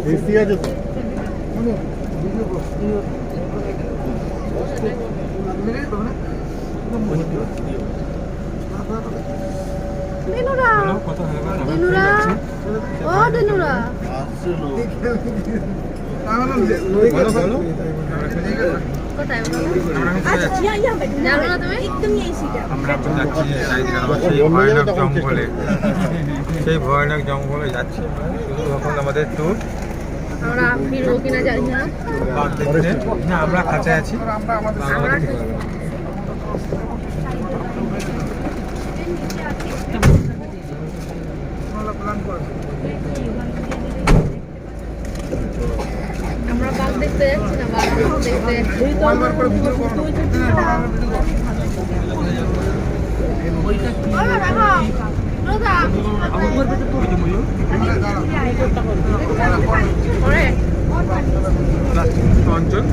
AC আছে তো দিনুরা দিনুরা ও দিনুরা কোথায় জানো না তুমি আমরা এখন যাচ্ছি সেই ভয়ানক জঙ্গলে সেই ভয়ানক জঙ্গলে যাচ্ছি শুধু এখন আমাদের ট্যুর আমরা ফিরবো কিনা জানি না না আমরা কাছে আছি আমরা আমরা বাঘ দেখতে যাচ্ছি না বাঘ দেখতে অঞ্চল